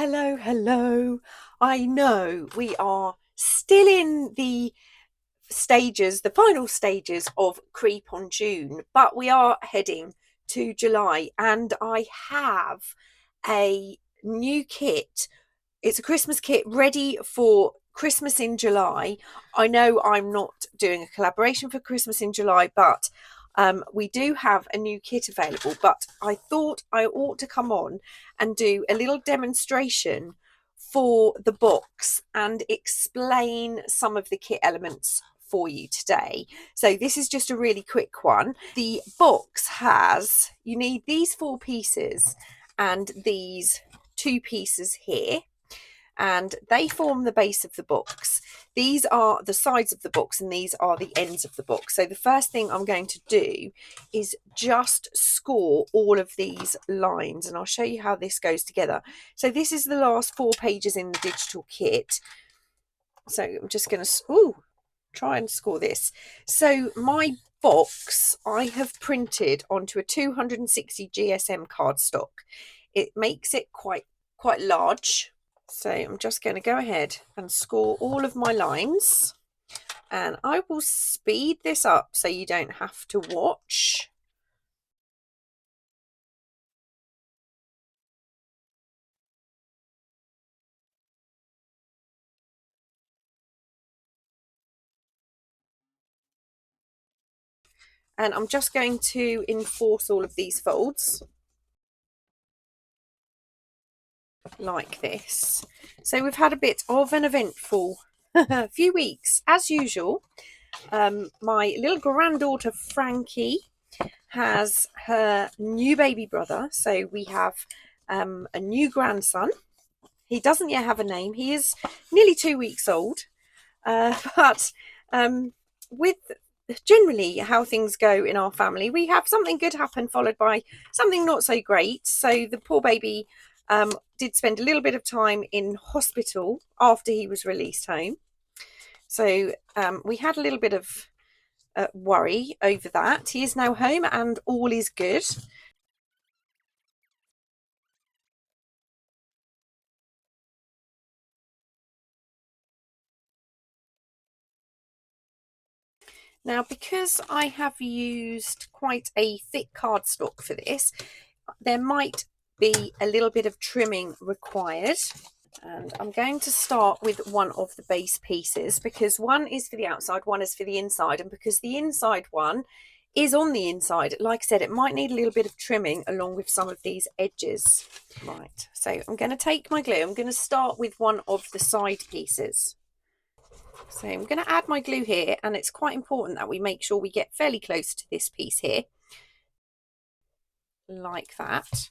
Hello, hello. I know we are still in the final stages of Creep on June, but we are heading to July, and I have a new kit. It's a Christmas kit ready for Christmas in July. I know I'm not doing a collaboration for Christmas in July, but we do have a new kit available. But I thought I ought to come on and do a little demonstration for the box and explain some of the kit elements for you today. So this is just a really quick one. The box has, you need these 4 pieces and these 2 pieces here, and they form the base of the box. These are the sides of the box and these are the ends of the box. So the first thing I'm going to do is just score all of these lines, and I'll show you how this goes together. So this is the last 4 pages in the digital kit. So I'm just going to try and score this. So my box I have printed onto a 260 GSM cardstock. It makes it quite large. So I'm just going to go ahead and score all of my lines, and I will speed this up so you don't have to watch. And I'm just going to enforce all of these folds like this. So we've had a bit of an eventful few weeks as usual. My little granddaughter Frankie has her new baby brother, so we have a new grandson. He doesn't yet have a name. He is nearly 2 weeks old, but with generally how things go in our family, we have something good happen followed by something not so great. So the poor baby did spend a little bit of time in hospital after he was released home. So we had a little bit of worry over that. He is now home and all is good. Now, because I have used quite a thick cardstock for this, there might be a little bit of trimming required. And I'm going to start with one of the base pieces because one is for the outside, one is for the inside. And because the inside one is on the inside, like I said, it might need a little bit of trimming along with some of these edges. Right, so I'm going to take my glue. I'm going to start with one of the side pieces. So I'm going to add my glue here, and it's quite important that we make sure we get fairly close to this piece here, like that.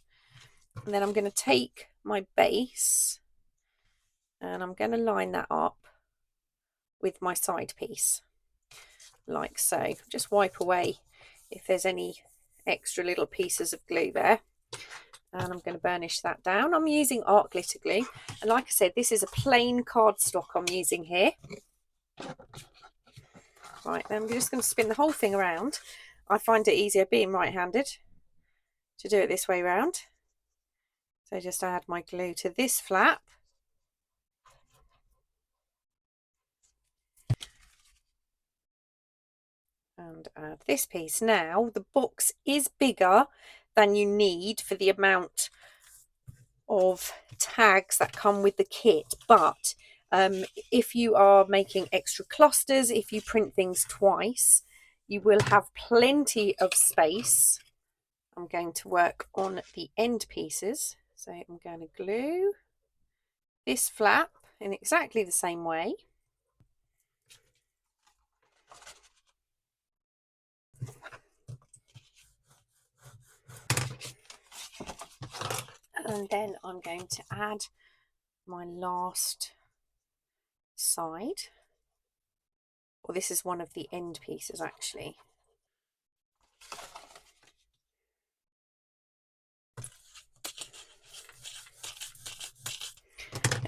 And then I'm going to take my base and I'm going to line that up with my side piece, like so. Just wipe away if there's any extra little pieces of glue there. And I'm going to burnish that down. I'm using art glitter glue, and like I said, this is a plain cardstock I'm using here. Right, then I'm just going to spin the whole thing around. I find it easier being right-handed to do it this way round. So just add my glue to this flap. And add this piece. Now, the box is bigger than you need for the amount of tags that come with the kit, but if you are making extra clusters, if you print things twice, you will have plenty of space. I'm going to work on the end pieces, so I'm going to glue this flap in exactly the same way. And then I'm going to add my last side. Well, this is one of the end pieces actually.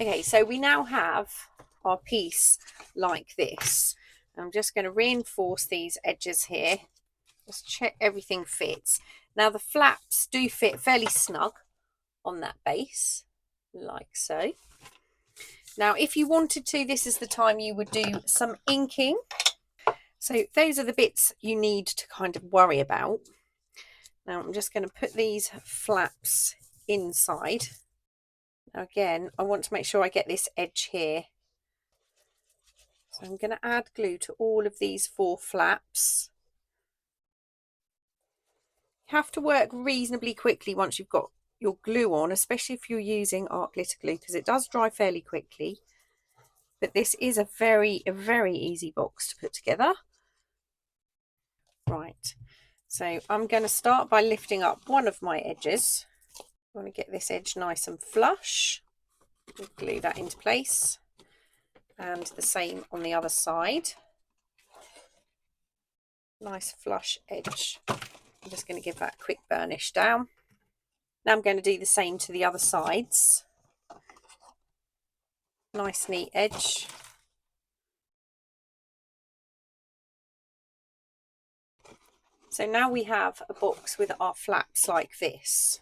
Okay, so we now have our piece like this. I'm just going to reinforce these edges here. Just check everything fits. Now the flaps do fit fairly snug on that base. like so. Now, if you wanted to, this is the time you would do some inking. So those are the bits you need to kind of worry about. Now I'm just going to put these flaps inside. Now again, I want to make sure I get this edge here. So I'm going to add glue to all of these 4 flaps. You have to work reasonably quickly once you've got your glue on, especially if you're using art glitter glue, because it does dry fairly quickly. But this is a very easy box to put together. Right, so I'm going to start by lifting up one of my edges. I want to get this edge nice and flush. Glue that into place, and the same on the other side. Nice flush edge. I'm just going to give that a quick burnish down. Now I'm going to do the same to the other sides. Nice neat edge. So now we have a box with our flaps like this.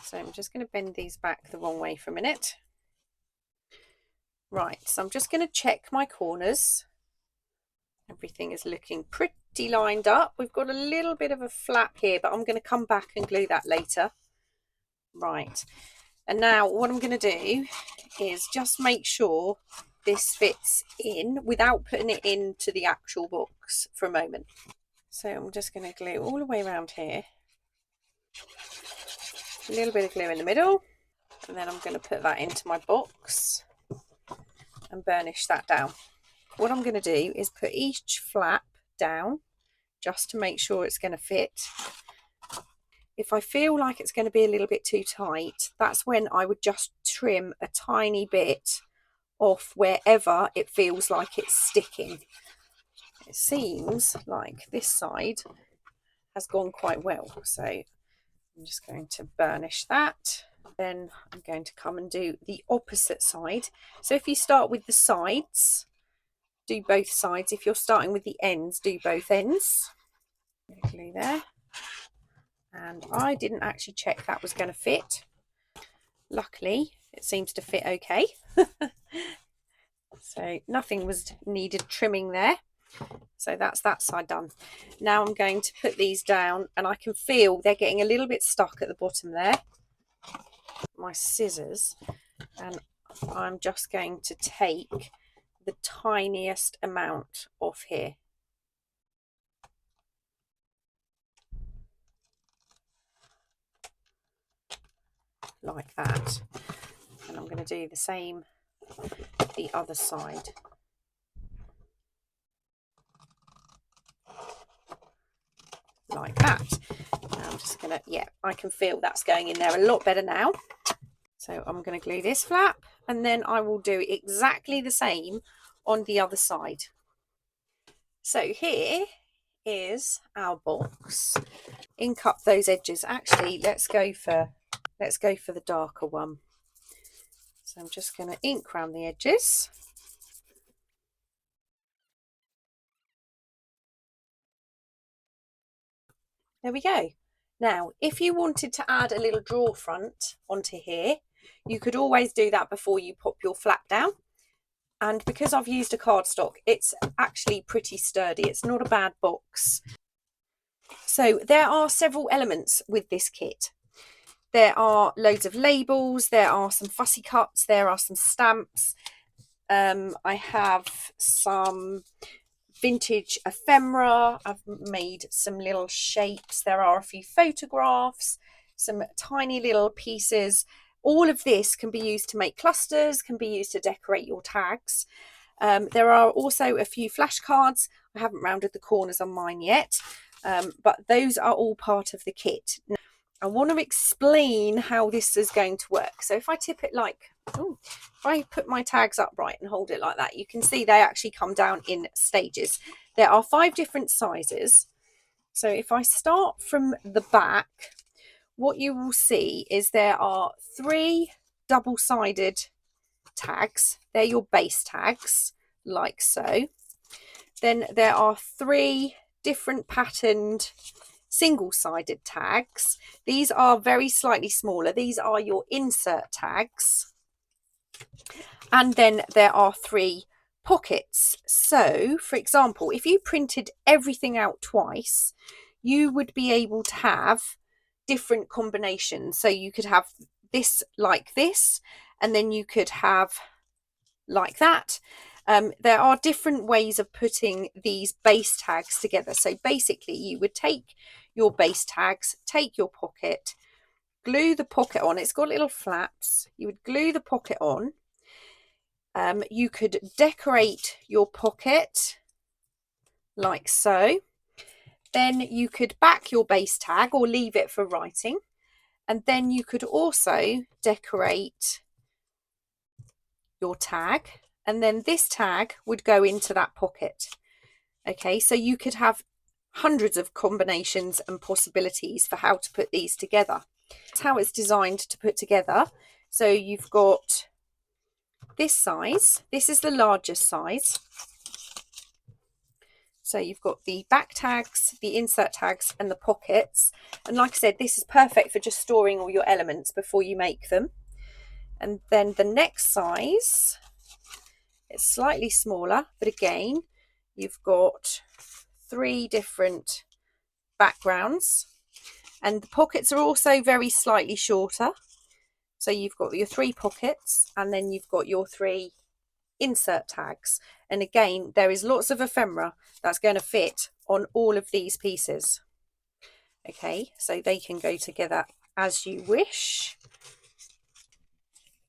So I'm just going to bend these back the wrong way for a minute. Right, so I'm just going to check my corners. Everything is looking pretty lined up. We've got a little bit of a flap here, but I'm going to come back and glue that later. Right, and now what I'm going to do is just make sure this fits in without putting it into the actual box for a moment. So I'm just going to glue all the way around here. A little bit of glue in the middle, and then I'm going to put that into my box and burnish that down. What I'm going to do is put each flap down just to make sure it's going to fit. If I feel like it's going to be a little bit too tight, that's when I would just trim a tiny bit off wherever it feels like it's sticking. It seems like this side has gone quite well, so I'm just going to burnish that. Then I'm going to come and do the opposite side. So if you start with the sides, do both sides. If you're starting with the ends, do both ends. Glue there. And I didn't actually check that was going to fit. Luckily, it seems to fit okay. So nothing was needed trimming there. So that's that side done. Now I'm going to put these down, and I can feel they're getting a little bit stuck at the bottom there. My scissors, and I'm just going to take the tiniest amount off here. Like that. And I'm going to do the same the other side. Like that. Now I'm just going to, yeah, I can feel that's going in there a lot better now. So I'm going to glue this flap, and then I will do exactly the same on the other side. So here is our box. Ink up those edges. Actually, let's go for the darker one. So I'm just going to ink around the edges. There we go. Now, if you wanted to add a little drawer front onto here, you could always do that before you pop your flap down. And because I've used a cardstock, it's actually pretty sturdy. It's not a bad box. So there are several elements with this kit. There are loads of labels, there are some fussy cuts, there are some stamps. I have some vintage ephemera. I've made some little shapes. There are a few photographs, some tiny little pieces. All of this can be used to make clusters, can be used to decorate your tags. There are also a few flashcards. I haven't rounded the corners on mine yet, but those are all part of the kit. Now, I want to explain how this is going to work. So if I tip it like, if I put my tags upright and hold it like that, you can see they actually come down in stages. There are 5 different sizes. So if I start from the back, what you will see is there are 3 double-sided tags. They're your base tags, like so. Then there are 3 different patterned single-sided tags. These are very slightly smaller. These are your insert tags. And then there are 3 pockets. So, for example, if you printed everything out twice, you would be able to have different combinations. So you could have this like this, and then you could have like that. There are different ways of putting these base tags together. So basically you would take your base tags, take your pocket, glue the pocket on. It's got little flaps. You would glue the pocket on. You could decorate your pocket like so. Then you could back your base tag or leave it for writing. And then you could also decorate your tag, and then this tag would go into that pocket. Okay, so you could have hundreds of combinations and possibilities for how to put these together. That's how it's designed to put together. So you've got this size. This is the largest size. So you've got the back tags, the insert tags, and the pockets. And like I said, this is perfect for just storing all your elements before you make them. And then the next size, it's slightly smaller, but again, you've got 3 different backgrounds. And the pockets are also very slightly shorter. So you've got your 3 pockets, and then you've got your 3 insert tags. And again, there is lots of ephemera that's going to fit on all of these pieces. Okay, so they can go together as you wish.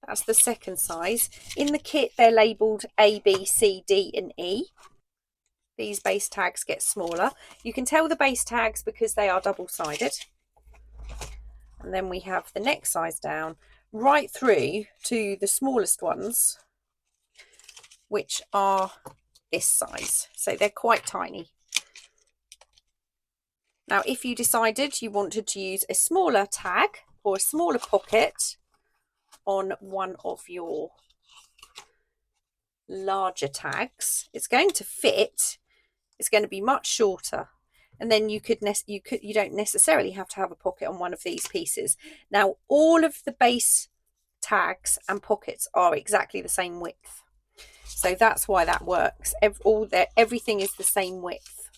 That's the second size. In the kit, they're labelled A, B, C, D and E. These base tags get smaller. You can tell the base tags because they are double-sided. And then we have the next size down, right through to the smallest ones, which are this size. So they're quite tiny. Now, if you decided you wanted to use a smaller tag or a smaller pocket on one of your larger tags, it's going to fit. It's going to be much shorter, and then you don't necessarily have to have a pocket on one of these pieces. Now, all of the base tags and pockets are exactly the same width, so that's why that works. Everything is the same width.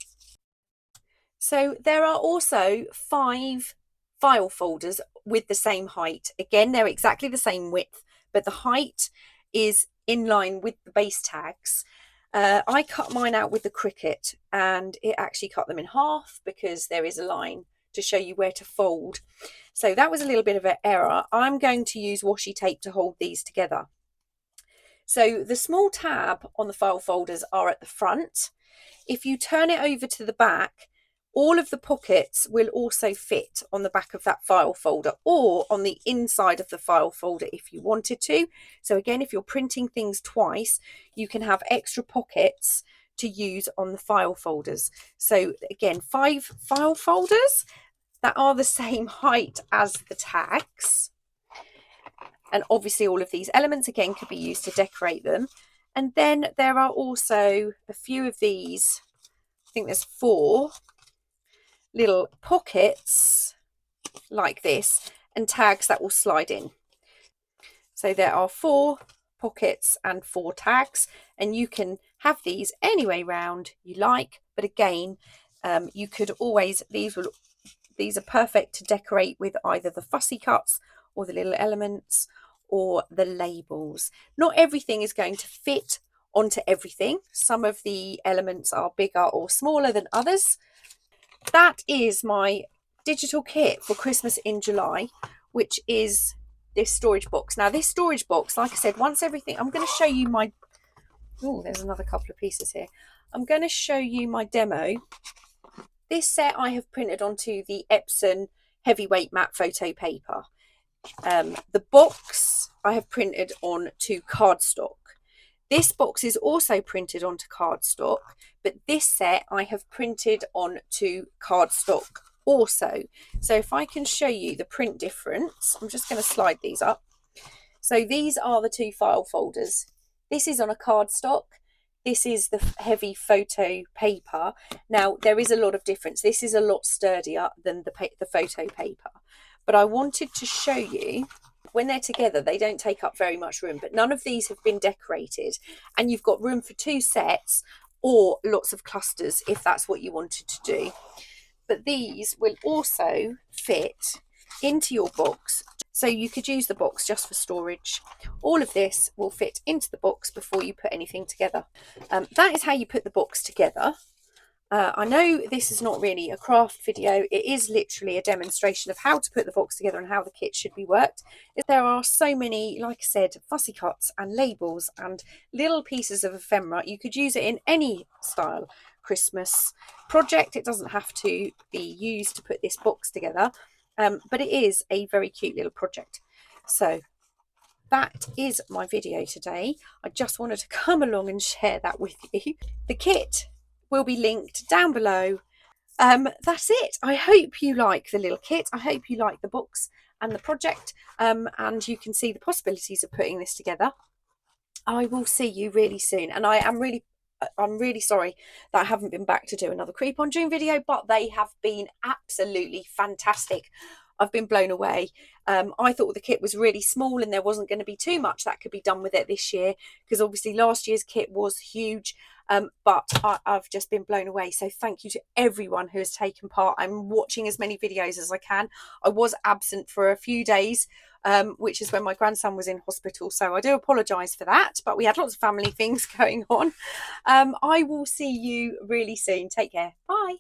So there are also 5 file folders with the same height. Again, they're exactly the same width, but the height is in line with the base tags. I cut mine out with the Cricut, and it actually cut them in half because there is a line to show you where to fold. So that was a little bit of an error. I'm going to use washi tape to hold these together. So the small tab on the file folders are at the front. If you turn it over to the back, all of the pockets will also fit on the back of that file folder or on the inside of the file folder if you wanted to. So again, if you're printing things twice, you can have extra pockets to use on the file folders. So again, 5 file folders that are the same height as the tags. And obviously all of these elements again could be used to decorate them. And then there are also a few of these, I think there's 4 little pockets like this and tags that will slide in. So there are 4 pockets and 4 tags, and you can have these any way round you like. But again, you could always, these are perfect to decorate with either the fussy cuts or the little elements or the labels. Not everything is going to fit onto everything. Some of the elements are bigger or smaller than others. That is my digital kit for Christmas in July, which is this storage box. Now this storage box, like I said, once everything, I'm going to show you my, oh, there's another couple of pieces here. I'm going to show you my demo. This set I have printed onto the Epson heavyweight matte photo paper. The box I have printed onto cardstock. This box is also printed onto cardstock, but this set I have printed onto cardstock also. So if I can show you the print difference, I'm just going to slide these up. So these are the 2 file folders. This is on a cardstock, This is the heavy photo paper. Now, there is a lot of difference. This is a lot sturdier than the photo paper. But I wanted to show you, when they're together, they don't take up very much room. But none of these have been decorated. And you've got room for 2 sets or lots of clusters if that's what you wanted to do. But these will also fit into your box, so you could use the box just for storage. All of this will fit into the box before you put anything together. That is how you put the box together. I know this is not really a craft video, it is literally a demonstration of how to put the box together and how the kit should be worked. There are so many, like I said, fussy cuts and labels and little pieces of ephemera. You could use it in any style Christmas project. It doesn't have to be used to put this box together, but it is a very cute little project. So that is my video today. I just wanted to come along and share that with you. The kit will be linked down below. That's it. I hope you like the little kit. I hope you like the books and the project, and you can see the possibilities of putting this together. I will see you really soon, and I'm really sorry that I haven't been back to do another Creep on June video, but they have been absolutely fantastic. I've been blown away. I thought the kit was really small and there wasn't going to be too much that could be done with it this year, because obviously last year's kit was huge, but I've just been blown away. So thank you to everyone who has taken part. I'm watching as many videos as I can. I was absent for a few days, which is when my grandson was in hospital, so I do apologise for that, but we had lots of family things going on. I will see you really soon. Take care. Bye.